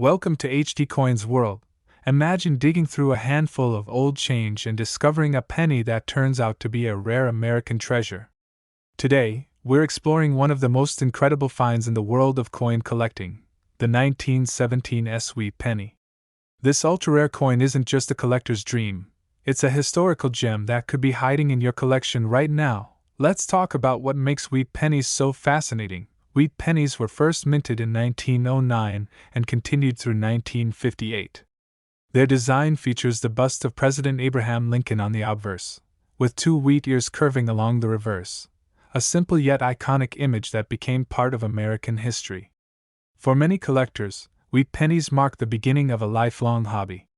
Welcome to HD Coins World. Imagine digging through a handful of old change and discovering a penny that turns out to be a rare American treasure. Today, we're exploring one of the most incredible finds in the world of coin collecting, the 1917 sweet penny. This ultra-rare coin isn't just a collector's dream, it's a historical gem that could be hiding in your collection right now. Let's talk about what makes wheat pennies so fascinating. Wheat pennies were first minted in 1909 and continued through 1958. Their design features the bust of President Abraham Lincoln on the obverse, with two wheat ears curving along the reverse, a simple yet iconic image that became part of American history. For many collectors, wheat pennies mark the beginning of a lifelong hobby.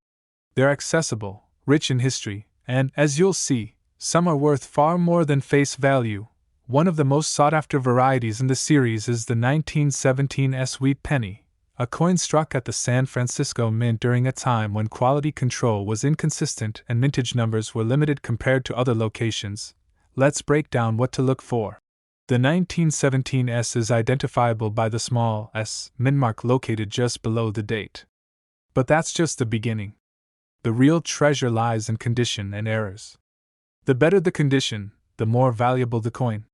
They're accessible, rich in history, and, as you'll see, some are worth far more than face value. One of the most sought-after varieties in the series is the 1917 sweet penny, a coin struck at the San Francisco Mint during a time when quality control was inconsistent and mintage numbers were limited compared to other locations. Let's break down what to look for. The 1917 S is identifiable by the small s mint mark located just below the date. But that's just the beginning. The real treasure lies in condition and errors. The better the condition, the more valuable the coin.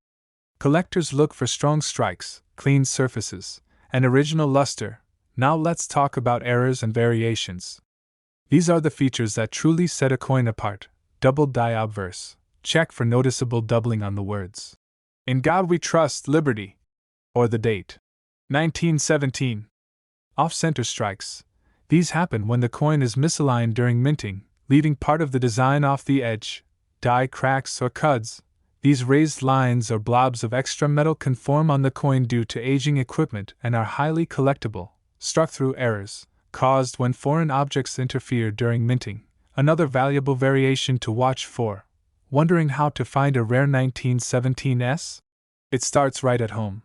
Collectors look for strong strikes, clean surfaces, and original luster. Now let's talk about errors and variations. These are the features that truly set a coin apart. Doubled die obverse. Check for noticeable doubling on the words. "In God We Trust, Liberty," or the date. 1917. Off-center strikes. These happen when the coin is misaligned during minting, leaving part of the design off the edge. Die cracks or cuds. These raised lines or blobs of extra metal can form on the coin due to aging equipment and are highly collectible. Struck through errors, caused when foreign objects interfere during minting. Another valuable variation to watch for. Wondering how to find a rare 1917 S? It starts right at home.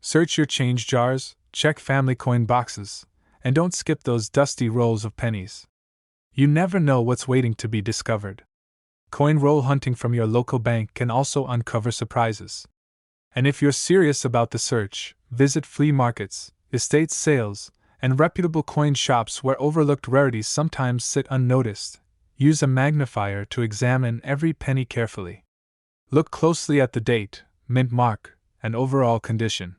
Search your change jars, check family coin boxes, and don't skip those dusty rolls of pennies. You never know what's waiting to be discovered. Coin roll hunting from your local bank can also uncover surprises. And if you're serious about the search, visit flea markets, estate sales, and reputable coin shops where overlooked rarities sometimes sit unnoticed. Use a magnifier to examine every penny carefully. Look closely at the date, mint mark, and overall condition.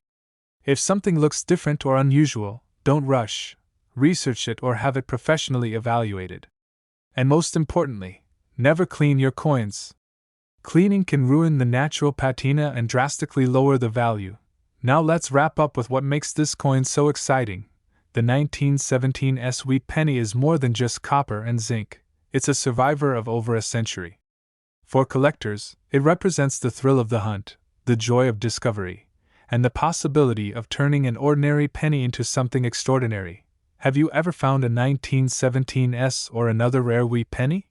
If something looks different or unusual, don't rush. Research it or have it professionally evaluated. And most importantly, never clean your coins. Cleaning can ruin the natural patina and drastically lower the value. Now let's wrap up with what makes this coin so exciting. The 1917 sweet penny is more than just copper and zinc. It's a survivor of over a century. For collectors, it represents the thrill of the hunt, the joy of discovery, and the possibility of turning an ordinary penny into something extraordinary. Have you ever found a 1917 S or another rare wheat penny?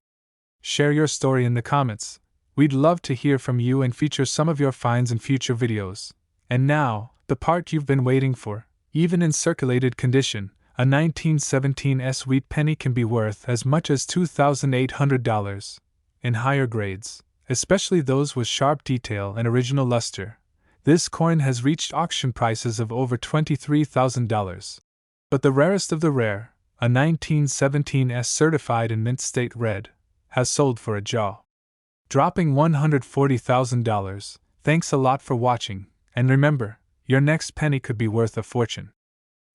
Share your story in the comments. We'd love to hear from you and feature some of your finds in future videos. And now, the part you've been waiting for. Even in circulated condition, a 1917 sweet penny can be worth as much as $2,800. In higher grades, especially those with sharp detail and original luster, this coin has reached auction prices of over $23,000. But the rarest of the rare, a 1917 S certified in mint state red, has sold for a jaw-dropping $140,000. Thanks a lot for watching, and remember, your next penny could be worth a fortune.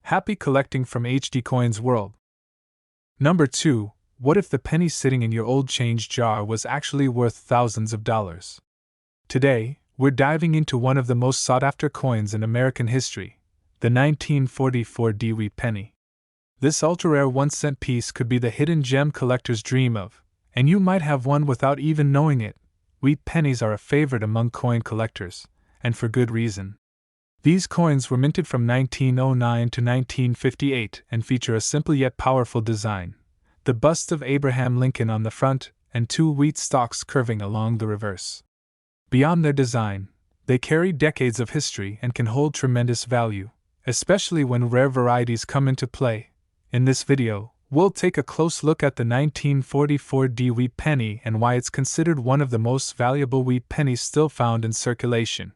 Happy collecting from HD Coins World. Number 2. What if the penny sitting in your old change jar was actually worth thousands of dollars? Today, we're diving into one of the most sought-after coins in American history, the 1944 wheat penny. This ultra-rare 1-cent piece could be the hidden gem collectors dream of, and you might have one without even knowing it. Wheat pennies are a favorite among coin collectors, and for good reason. These coins were minted from 1909 to 1958 and feature a simple yet powerful design. The bust of Abraham Lincoln on the front, and two wheat stalks curving along the reverse. Beyond their design, they carry decades of history and can hold tremendous value, especially when rare varieties come into play. In this video, we'll take a close look at the 1944 wheat penny and why it's considered one of the most valuable wheat pennies still found in circulation.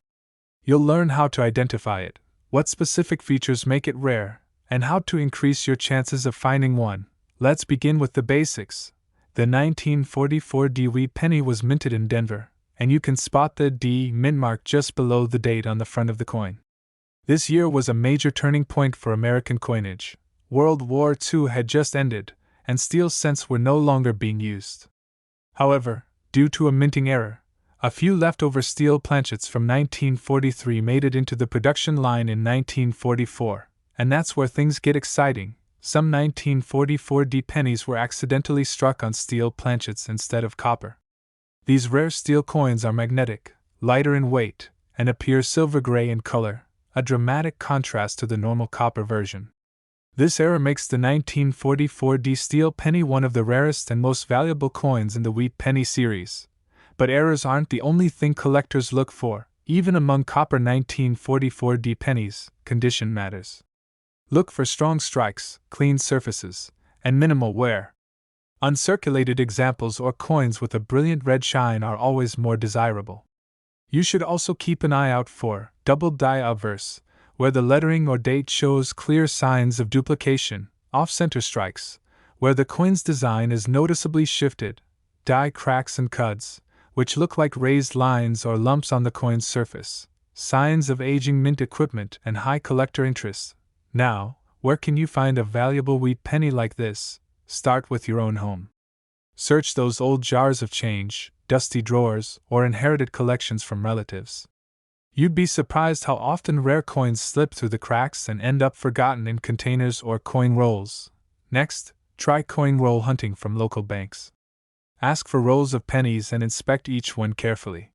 You'll learn how to identify it, what specific features make it rare, and how to increase your chances of finding one. Let's begin with the basics. The 1944 Dewey penny was minted in Denver, and you can spot the D mint mark just below the date on the front of the coin. This year was a major turning point for American coinage. World War II had just ended, and steel cents were no longer being used. However, due to a minting error, a few leftover steel planchets from 1943 made it into the production line in 1944, and that's where things get exciting. Some 1944 D pennies were accidentally struck on steel planchets instead of copper. These rare steel coins are magnetic, lighter in weight, and appear silver gray in color, a dramatic contrast to the normal copper version. This error makes the 1944 D steel penny one of the rarest and most valuable coins in the wheat penny series. But errors aren't the only thing collectors look for. Even among copper 1944 D pennies, condition matters. Look for strong strikes, clean surfaces, and minimal wear. Uncirculated examples or coins with a brilliant red shine are always more desirable. You should also keep an eye out for double die obverse, where the lettering or date shows clear signs of duplication, off-center strikes, where the coin's design is noticeably shifted, die cracks and cuds, which look like raised lines or lumps on the coin's surface, signs of aging mint equipment and high collector interest. Now, where can you find a valuable wheat penny like this? Start with your own home. Search those old jars of change, dusty drawers, or inherited collections from relatives. You'd be surprised how often rare coins slip through the cracks and end up forgotten in containers or coin rolls. Next, try coin roll hunting from local banks. Ask for rolls of pennies and inspect each one carefully.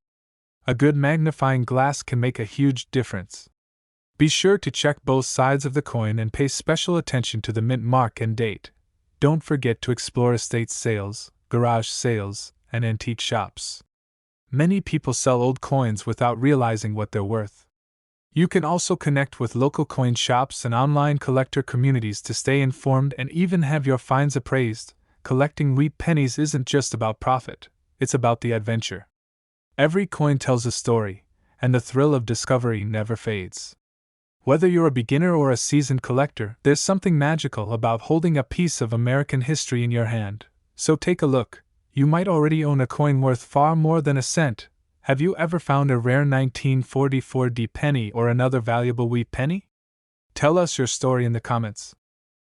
A good magnifying glass can make a huge difference. Be sure to check both sides of the coin and pay special attention to the mint mark and date. Don't forget to explore estate sales, garage sales, and antique shops. Many people sell old coins without realizing what they're worth. You can also connect with local coin shops and online collector communities to stay informed and even have your finds appraised. Collecting wheat pennies isn't just about profit, it's about the adventure. Every coin tells a story, and the thrill of discovery never fades. Whether you're a beginner or a seasoned collector, there's something magical about holding a piece of American history in your hand. So take a look. You might already own a coin worth far more than a cent. Have you ever found a rare 1944 D penny or another valuable wheat penny? Tell us your story in the comments.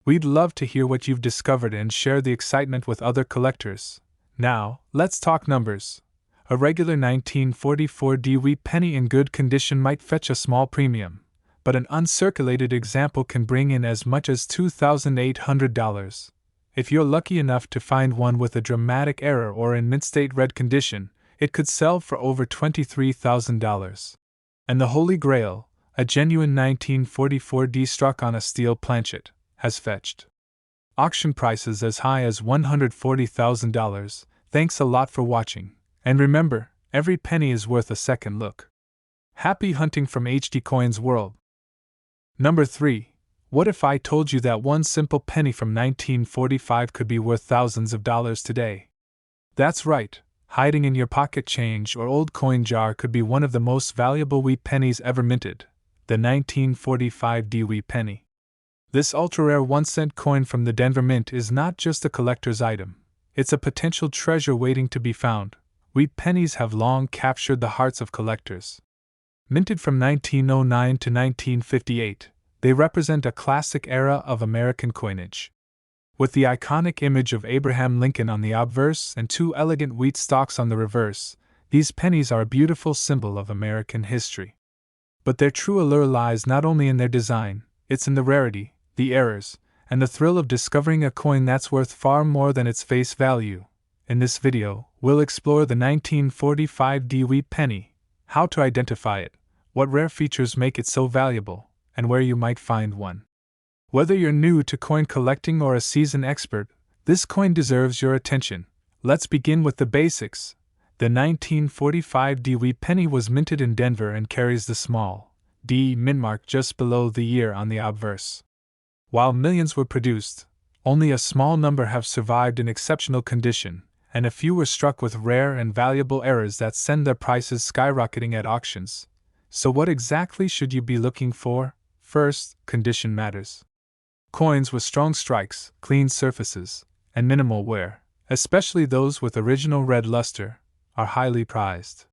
We'd love to hear what you've discovered and share the excitement with other collectors. Now, let's talk numbers. A regular 1944 D wheat penny in good condition might fetch a small premium, but an uncirculated example can bring in as much as $2,800. If you're lucky enough to find one with a dramatic error or in mint-state red condition, it could sell for over $23,000. And the Holy Grail, a genuine 1944 D struck on a steel planchet, has fetched auction prices as high as $140,000. Thanks a lot for watching, and remember, every penny is worth a second look. Happy hunting from HD Coins World. Number 3. What if I told you that one simple penny from 1945 could be worth thousands of dollars today? That's right, hiding in your pocket change or old coin jar could be one of the most valuable wheat pennies ever minted, the 1945 D wheat penny. This ultra-rare 1-cent coin from the Denver Mint is not just a collector's item, it's a potential treasure waiting to be found. Wheat pennies have long captured the hearts of collectors. Minted from 1909 to 1958, they represent a classic era of American coinage. With the iconic image of Abraham Lincoln on the obverse and two elegant wheat stalks on the reverse, these pennies are a beautiful symbol of American history. But their true allure lies not only in their design, it's in the rarity, the errors, and the thrill of discovering a coin that's worth far more than its face value. In this video, we'll explore the 1945 D wheat penny, how to identify it, what rare features make it so valuable, and where you might find one. Whether you're new to coin collecting or a seasoned expert, this coin deserves your attention. Let's begin with the basics. The 1945 D wheat penny was minted in Denver and carries the small D mint mark just below the year on the obverse. While millions were produced, only a small number have survived in exceptional condition, and a few were struck with rare and valuable errors that send their prices skyrocketing at auctions. So what exactly should you be looking for? First, condition matters. Coins with strong strikes, clean surfaces, and minimal wear, especially those with original red luster, are highly prized.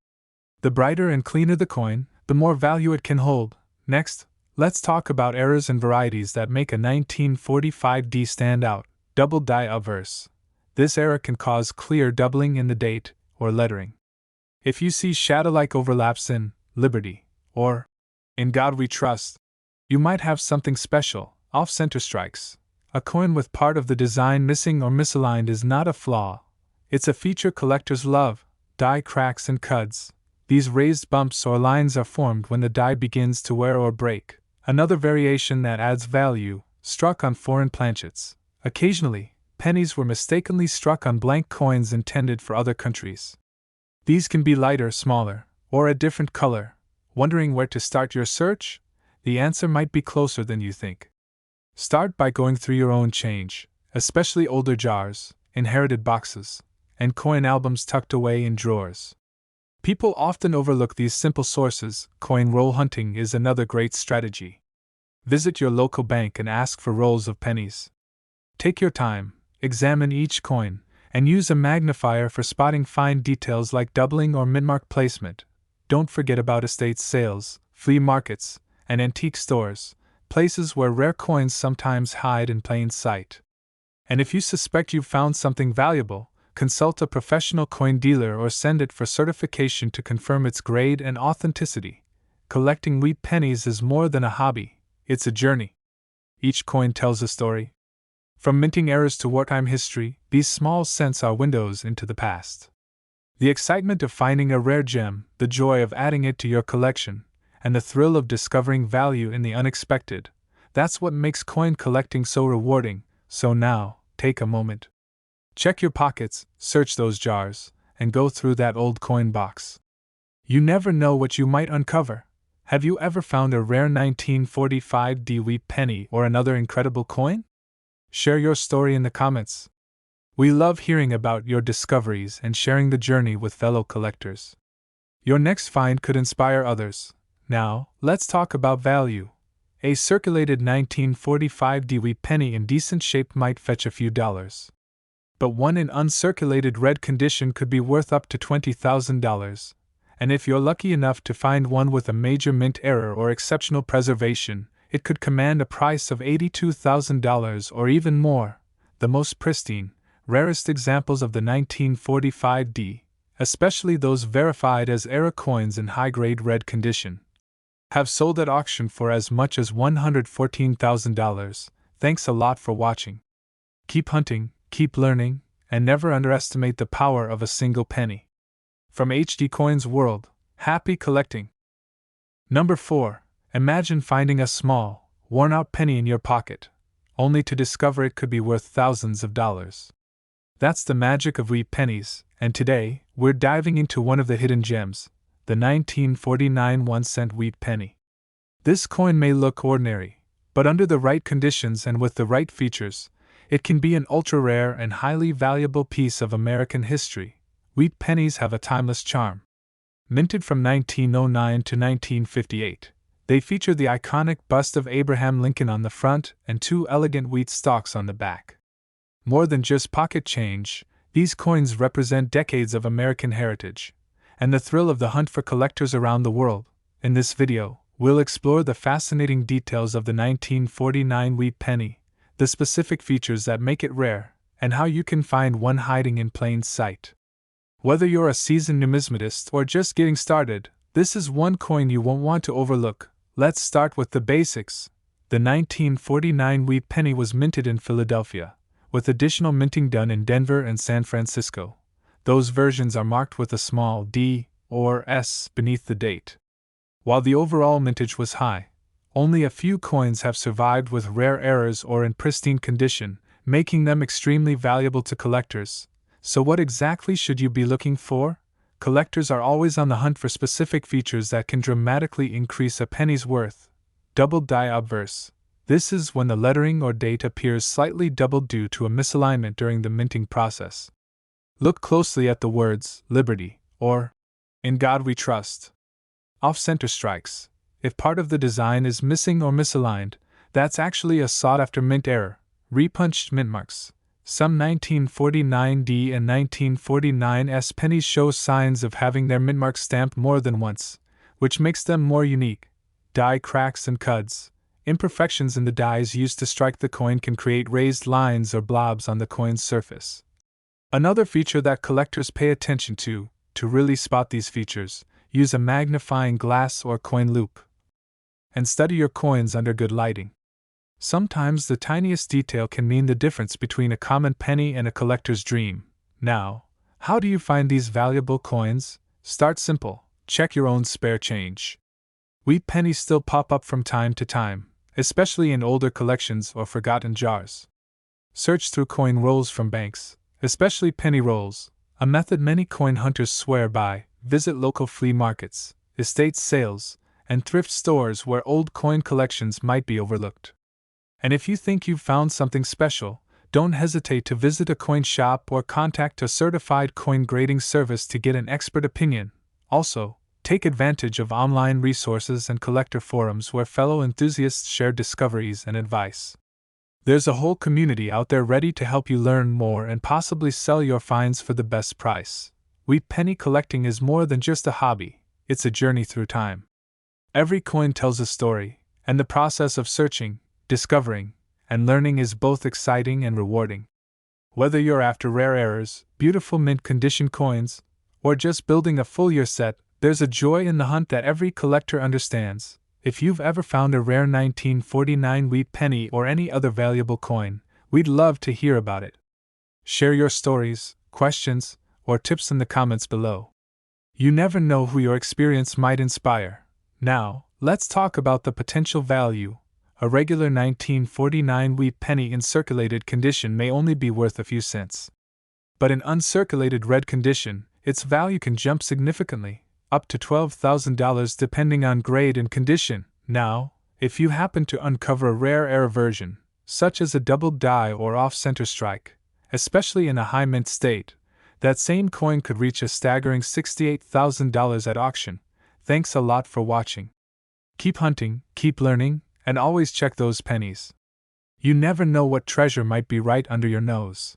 The brighter and cleaner the coin, the more value it can hold. Next, let's talk about errors and varieties that make a 1945D stand out. Double die obverse. This error can cause clear doubling in the date or lettering. If you see shadow-like overlaps in Liberty or In God We Trust, you might have something special. Off-center strikes. A coin with part of the design missing or misaligned is not a flaw. It's a feature collectors love. Die cracks and cuds. These raised bumps or lines are formed when the die begins to wear or break. Another variation that adds value, struck on foreign planchets. Occasionally, pennies were mistakenly struck on blank coins intended for other countries. These can be lighter, smaller, or a different color. Wondering where to start your search? The answer might be closer than you think. Start by going through your own change, especially older jars, inherited boxes, and coin albums tucked away in drawers. People often overlook these simple sources. Coin roll hunting is another great strategy. Visit your local bank and ask for rolls of pennies. Take your time, examine each coin, and use a magnifier for spotting fine details like doubling or mid-mark placement. Don't forget about estate sales, flea markets, and antique stores, places where rare coins sometimes hide in plain sight. And if you suspect you've found something valuable, consult a professional coin dealer or send it for certification to confirm its grade and authenticity. Collecting wheat pennies is more than a hobby, it's a journey. Each coin tells a story. From minting errors to wartime history, these small cents are windows into the past. The excitement of finding a rare gem, the joy of adding it to your collection, and the thrill of discovering value in the unexpected, that's what makes coin collecting so rewarding. So now, take a moment. Check your pockets, search those jars, and go through that old coin box. You never know what you might uncover. Have you ever found a rare 1945D wheat penny or another incredible coin? Share your story in the comments. We love hearing about your discoveries and sharing the journey with fellow collectors. Your next find could inspire others. Now, let's talk about value. A circulated 1945D wheat penny in decent shape might fetch a few dollars. But one in uncirculated red condition could be worth up to $20,000. And if you're lucky enough to find one with a major mint error or exceptional preservation, it could command a price of $82,000 or even more. The most pristine, rarest examples of the 1945D, especially those verified as era coins in high-grade red condition, have sold at auction for as much as $114,000. Thanks a lot for watching. Keep hunting, keep learning, and never underestimate the power of a single penny. From HD Coins World, happy collecting! Number 4. Imagine finding a small, worn-out penny in your pocket, only to discover it could be worth thousands of dollars. That's the magic of wheat pennies, and today, we're diving into one of the hidden gems, the 1949 1-cent wheat penny. This coin may look ordinary, but under the right conditions and with the right features, it can be an ultra-rare and highly valuable piece of American history. Wheat pennies have a timeless charm. Minted from 1909 to 1958, they feature the iconic bust of Abraham Lincoln on the front and two elegant wheat stalks on the back. More than just pocket change, these coins represent decades of American heritage, and the thrill of the hunt for collectors around the world. In this video, we'll explore the fascinating details of the 1949 wheat penny, the specific features that make it rare, and how you can find one hiding in plain sight. Whether you're a seasoned numismatist or just getting started, this is one coin you won't want to overlook. Let's start with the basics. The 1949 wheat penny was minted in Philadelphia, with additional minting done in Denver and San Francisco. Those versions are marked with a small D or S beneath the date. While the overall mintage was high, only a few coins have survived with rare errors or in pristine condition, making them extremely valuable to collectors. So what exactly should you be looking for? Collectors are always on the hunt for specific features that can dramatically increase a penny's worth. Double die obverse. This is when the lettering or date appears slightly doubled due to a misalignment during the minting process. Look closely at the words, Liberty, or In God We Trust. Off-center strikes. If part of the design is missing or misaligned, That's actually a sought-after mint error, repunched mint marks. Some 1949D and 1949S pennies show signs of having their mint marks stamped more than once, which makes them more unique. Die cracks and cuds. Imperfections in the dies used to strike the coin can create raised lines or blobs on the coin's surface. Another feature that collectors pay attention to really spot these features, use a magnifying glass or coin loupe. And study your coins under good lighting. Sometimes the tiniest detail can mean the difference between a common penny and a collector's dream. Now, how do you find these valuable coins? Start simple. Check your own spare change. Wheat pennies still pop up from time to time, especially in older collections or forgotten jars. Search through coin rolls from banks, especially penny rolls, a method many coin hunters swear by. Visit local flea markets, estate sales, and thrift stores where old coin collections might be overlooked. And if you think you've found something special, don't hesitate to visit a coin shop or contact a certified coin grading service to get an expert opinion. Also, take advantage of online resources and collector forums where fellow enthusiasts share discoveries and advice. There's a whole community out there ready to help you learn more and possibly sell your finds for the best price. Wheat penny collecting is more than just a hobby, it's a journey through time. Every coin tells a story, and the process of searching, discovering, and learning is both exciting and rewarding. Whether you're after rare errors, beautiful mint condition coins, or just building a full year set, there's a joy in the hunt that every collector understands. If you've ever found a rare 1949 wheat penny or any other valuable coin, we'd love to hear about it. Share your stories, questions, or tips in the comments below. You never know who your experience might inspire. Now, let's talk about the potential value. A regular 1949 wheat penny in circulated condition may only be worth a few cents. But in uncirculated red condition, its value can jump significantly, up to $12,000 depending on grade and condition. Now, if you happen to uncover a rare error version, such as a doubled die or off-center strike, especially in a high mint state, that same coin could reach a staggering $68,000 at auction. Thanks a lot for watching. Keep hunting, keep learning, and always check those pennies. You never know what treasure might be right under your nose.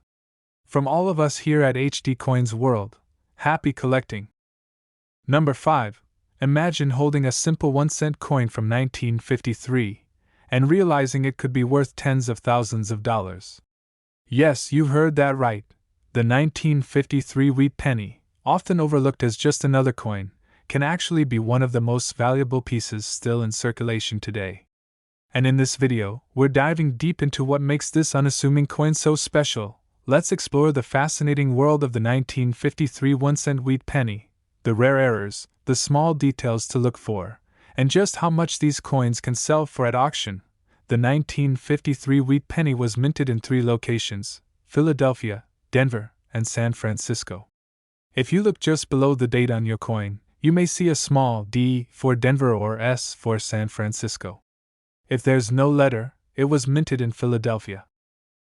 From all of us here at HD Coins World, happy collecting. Number 5. Imagine holding a simple 1-cent coin from 1953 and realizing it could be worth tens of thousands of dollars. Yes, you heard that right. The 1953 wheat penny, often overlooked as just another coin, can actually be one of the most valuable pieces still in circulation today. And in this video, we're diving deep into what makes this unassuming coin so special. Let's explore the fascinating world of the 1953 1-cent wheat penny, the rare errors, the small details to look for, and just how much these coins can sell for at auction. The 1953 wheat penny was minted in 3 locations: Philadelphia, Denver, and San Francisco. If you look just below the date on your coin, you may see a small D for Denver or S for San Francisco. If there's no letter, it was minted in Philadelphia.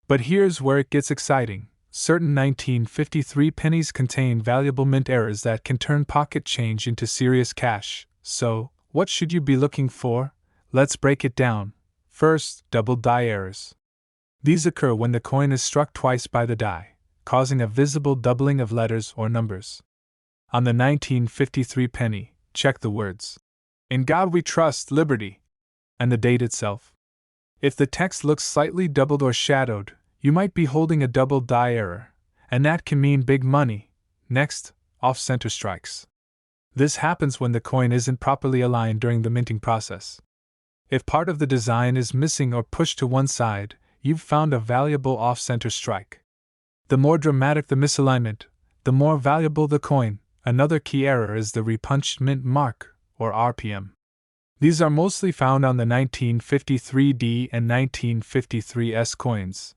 But here's where it gets exciting. Certain 1953 pennies contain valuable mint errors that can turn pocket change into serious cash. So, what should you be looking for? Let's break it down. First, double die errors. These occur when the coin is struck twice by the die, causing a visible doubling of letters or numbers. On the 1953 penny, check the words, "In God We Trust, Liberty," and the date itself. If the text looks slightly doubled or shadowed, you might be holding a double die error, and that can mean big money. Next, off-center strikes. This happens when the coin isn't properly aligned during the minting process. If part of the design is missing or pushed to one side, you've found a valuable off-center strike. The more dramatic the misalignment, the more valuable the coin. Another key error is the repunched mint mark, or RPM. These are mostly found on the 1953D and 1953S coins.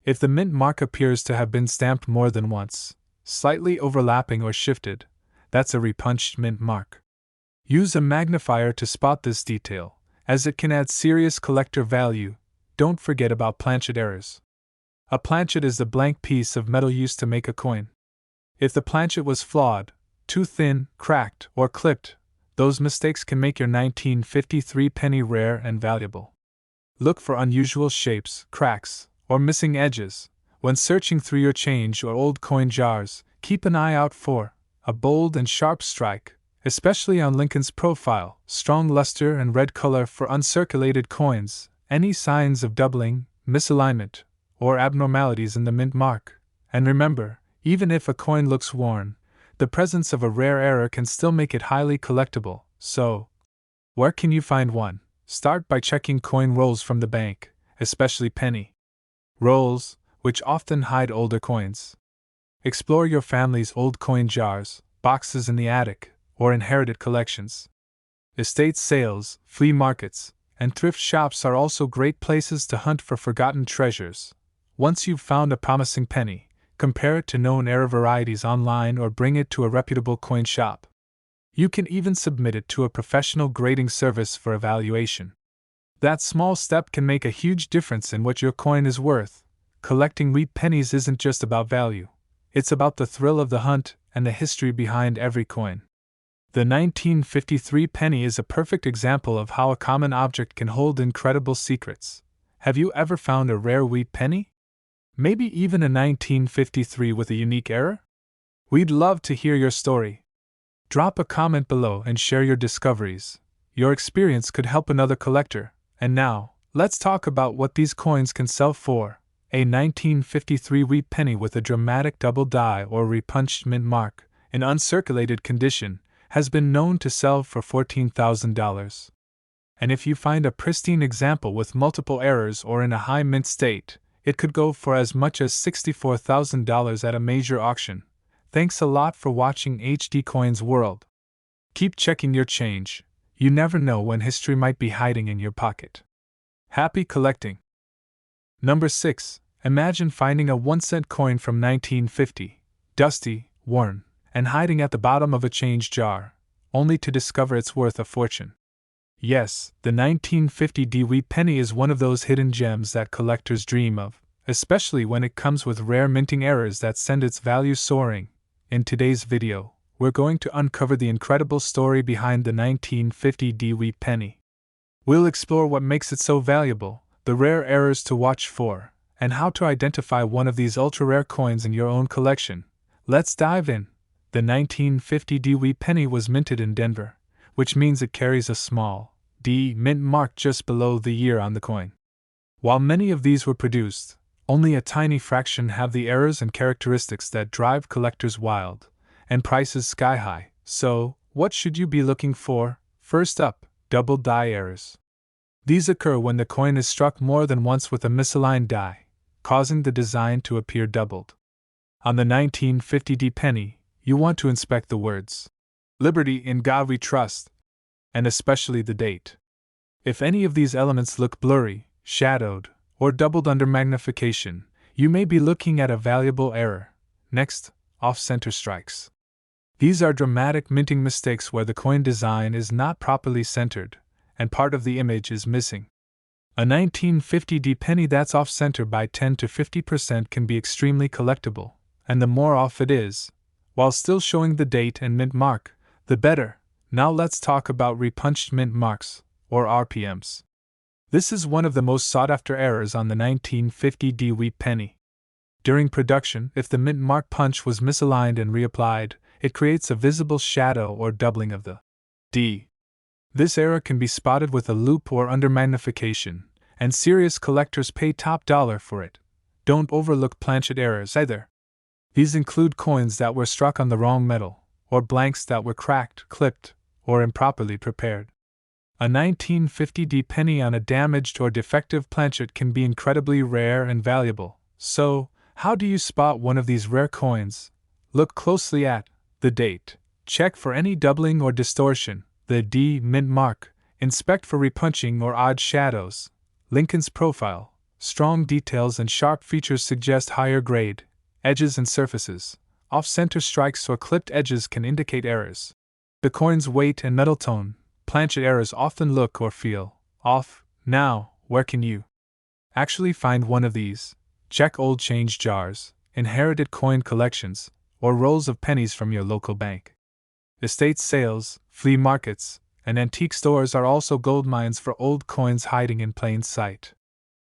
If the mint mark appears to have been stamped more than once, slightly overlapping or shifted, that's a repunched mint mark. Use a magnifier to spot this detail, as it can add serious collector value. Don't forget about planchet errors. A planchet is the blank piece of metal used to make a coin. If the planchet was flawed, too thin, cracked, or clipped, those mistakes can make your 1953 penny rare and valuable. Look for unusual shapes, cracks, or missing edges. When searching through your change or old coin jars, keep an eye out for a bold and sharp strike, especially on Lincoln's profile, strong luster and red color for uncirculated coins, any signs of doubling, misalignment, or abnormalities in the mint mark. And remember, even if a coin looks worn, the presence of a rare error can still make it highly collectible. So, where can you find one? Start by checking coin rolls from the bank, especially penny rolls, which often hide older coins. Explore your family's old coin jars, boxes in the attic, or inherited collections. Estate sales, flea markets, and thrift shops are also great places to hunt for forgotten treasures. Once you've found a promising penny, compare it to known error varieties online or bring it to a reputable coin shop. You can even submit it to a professional grading service for evaluation. That small step can make a huge difference in what your coin is worth. Collecting wheat pennies isn't just about value. It's about the thrill of the hunt and the history behind every coin. The 1953 penny is a perfect example of how a common object can hold incredible secrets. Have you ever found a rare wheat penny? Maybe even a 1953 with a unique error? We'd love to hear your story. Drop a comment below and share your discoveries. Your experience could help another collector. And now, let's talk about what these coins can sell for. A 1953 wheat penny with a dramatic double die or repunched mint mark, in uncirculated condition, has been known to sell for $14,000. And if you find a pristine example with multiple errors or in a high mint state, it could go for as much as $64,000 at a major auction. Thanks a lot for watching HD Coins World. Keep checking your change. You never know when history might be hiding in your pocket. Happy collecting! Number 6. Imagine finding a 1-cent coin from 1950, dusty, worn, and hiding at the bottom of a change jar, only to discover it's worth a fortune. Yes, the 1950 wheat penny is one of those hidden gems that collectors dream of, especially when it comes with rare minting errors that send its value soaring. In today's video, we're going to uncover the incredible story behind the 1950 wheat penny. We'll explore what makes it so valuable, the rare errors to watch for, and how to identify one of these ultra-rare coins in your own collection. Let's dive in. The 1950 wheat penny was minted in Denver, which means it carries a small D mint mark just below the year on the coin. While many of these were produced, only a tiny fraction have the errors and characteristics that drive collectors wild, and prices sky high. So, what should you be looking for? First up, double die errors. These occur when the coin is struck more than once with a misaligned die, causing the design to appear doubled. On the 1950 penny, you want to inspect the words, "Liberty in God We Trust," and especially the date. If any of these elements look blurry, shadowed, or doubled under magnification, you may be looking at a valuable error. Next, off-center strikes. These are dramatic minting mistakes where the coin design is not properly centered, and part of the image is missing. A 1950 penny that's off-center by 10 to 50% can be extremely collectible, and the more off it is, while still showing the date and mint mark, the better. Now let's talk about repunched mint marks, or RPMs. This is one of the most sought-after errors on the 1950 wheat penny. During production, if the mint mark punch was misaligned and reapplied, it creates a visible shadow or doubling of the D. This error can be spotted with a loupe or under magnification, and serious collectors pay top dollar for it. Don't overlook planchet errors either. These include coins that were struck on the wrong metal, or blanks that were cracked, clipped, or improperly prepared. A 1950 penny on a damaged or defective planchet can be incredibly rare and valuable. So, how do you spot one of these rare coins? Look closely at the date. Check for any doubling or distortion, the D mint mark. Inspect for repunching or odd shadows. Lincoln's profile. Strong details and sharp features suggest higher grade. Edges and surfaces. Off-center strikes or clipped edges can indicate errors. The coin's weight and metal tone. Planchet errors often look or feel off. Now, where can you actually find one of these? Check old change jars, inherited coin collections, or rolls of pennies from your local bank. Estate sales, flea markets, and antique stores are also gold mines for old coins hiding in plain sight.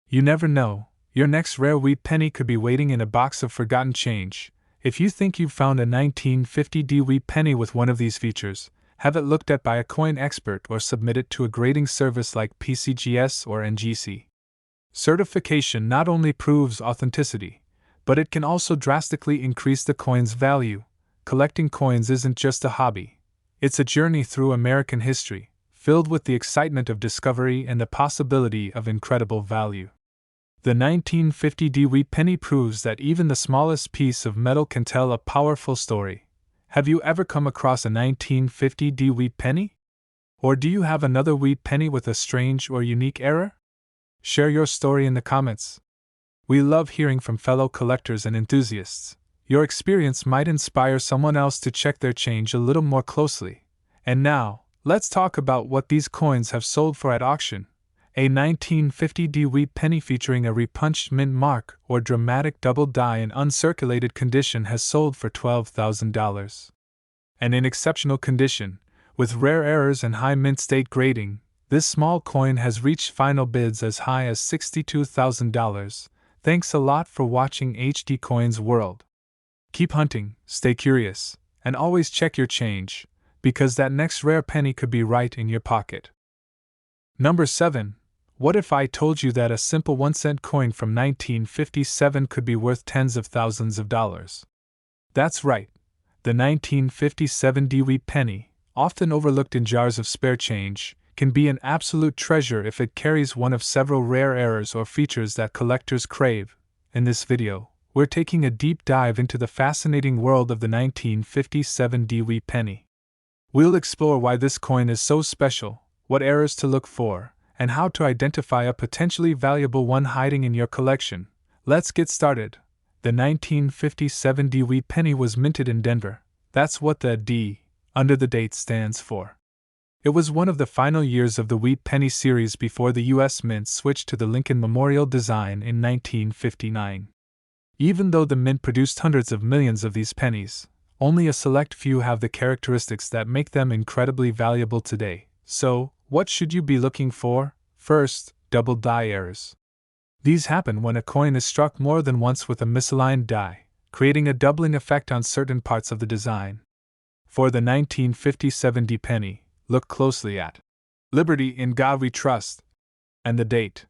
You never know, your next rare wheat penny could be waiting in a box of forgotten change. If you think you've found a 1950 wheat penny with one of these features, have it looked at by a coin expert or submit it to a grading service like PCGS or NGC. Certification not only proves authenticity, but it can also drastically increase the coin's value. Collecting coins isn't just a hobby. It's a journey through American history, filled with the excitement of discovery and the possibility of incredible value. The 1950 wheat penny proves that even the smallest piece of metal can tell a powerful story. Have you ever come across a 1950 wheat penny? Or do you have another wheat penny with a strange or unique error? Share your story in the comments. We love hearing from fellow collectors and enthusiasts. Your experience might inspire someone else to check their change a little more closely. And now, let's talk about what these coins have sold for at auction. A 1950 wheat penny featuring a repunched mint mark or dramatic double die in uncirculated condition has sold for $12,000. And in exceptional condition, with rare errors and high mint state grading, this small coin has reached final bids as high as $62,000. Thanks a lot for watching HD Coins World. Keep hunting, stay curious, and always check your change, because that next rare penny could be right in your pocket. Number 7. What if I told you that a simple 1-cent coin from 1957 could be worth tens of thousands of dollars? That's right. The 1957 wheat penny, often overlooked in jars of spare change, can be an absolute treasure if it carries one of several rare errors or features that collectors crave. In this video, we're taking a deep dive into the fascinating world of the 1957 wheat penny. We'll explore why this coin is so special, what errors to look for, and how to identify a potentially valuable one hiding in your collection. Let's get started. The 1957 wheat penny was minted in Denver. That's what the D under the date stands for. It was one of the final years of the wheat penny series before the U.S. Mint switched to the Lincoln Memorial design in 1959. Even though the Mint produced hundreds of millions of these pennies, only a select few have the characteristics that make them incredibly valuable today. So, what should you be looking for? First, double die errors. These happen when a coin is struck more than once with a misaligned die, creating a doubling effect on certain parts of the design. For the 1957 penny, look closely at Liberty in God We Trust and the date.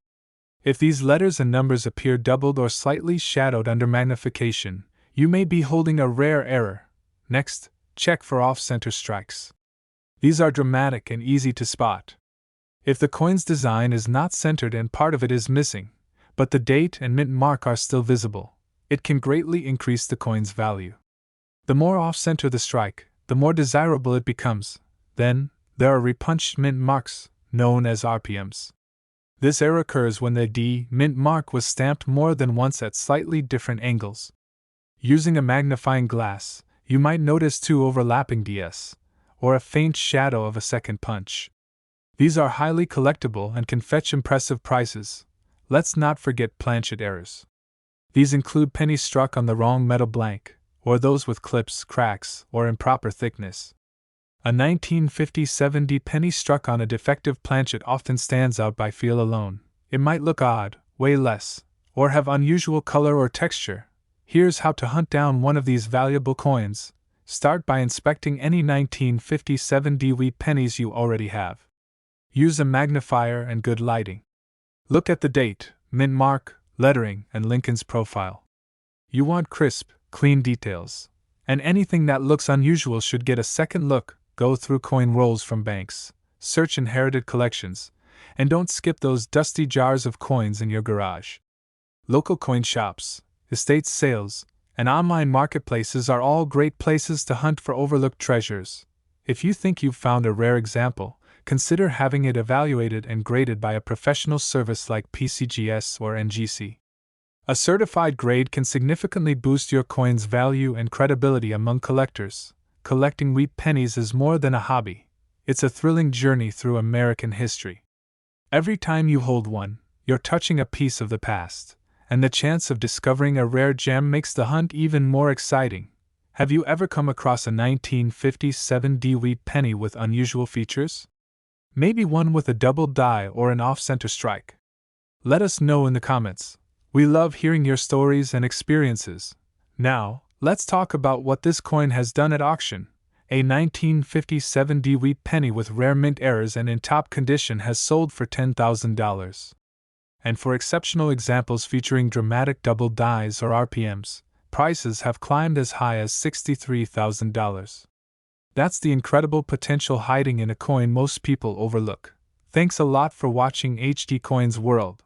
If these letters and numbers appear doubled or slightly shadowed under magnification, you may be holding a rare error. Next, check for off-center strikes. These are dramatic and easy to spot. If the coin's design is not centered and part of it is missing, but the date and mint mark are still visible, it can greatly increase the coin's value. The more off-center the strike, the more desirable it becomes. Then, there are repunched mint marks, known as RPMs. This error occurs when the D mint mark was stamped more than once at slightly different angles. Using a magnifying glass, you might notice two overlapping DS, or a faint shadow of a second punch. These are highly collectible and can fetch impressive prices. Let's not forget planchet errors. These include pennies struck on the wrong metal blank, or those with clips, cracks, or improper thickness. A 1957 penny struck on a defective planchet often stands out by feel alone. It might look odd, weigh less, or have unusual color or texture. Here's how to hunt down one of these valuable coins. Start by inspecting any 1957 wheat pennies you already have. Use a magnifier and good lighting. Look at the date, mint mark, lettering, and Lincoln's profile. You want crisp, clean details. And anything that looks unusual should get a second look. Go through coin rolls from banks, search inherited collections, and don't skip those dusty jars of coins in your garage. Local coin shops, estate sales, and online marketplaces are all great places to hunt for overlooked treasures. If you think you've found a rare example, consider having it evaluated and graded by a professional service like PCGS or NGC. A certified grade can significantly boost your coin's value and credibility among collectors. Collecting wheat pennies is more than a hobby. It's a thrilling journey through American history. Every time you hold one, you're touching a piece of the past, and the chance of discovering a rare gem makes the hunt even more exciting. Have you ever come across a 1957 wheat penny with unusual features? Maybe one with a double die or an off-center strike. Let us know in the comments. We love hearing your stories and experiences. Now, let's talk about what this coin has done at auction. A 1957 D-wheat penny with rare mint errors and in top condition has sold for $10,000. And for exceptional examples featuring dramatic double dies or RPMs, prices have climbed as high as $63,000. That's the incredible potential hiding in a coin most people overlook. Thanks a lot for watching HD Coins World.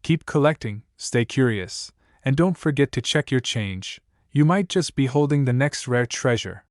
Keep collecting, stay curious, and don't forget to check your change. You might just be holding the next rare treasure.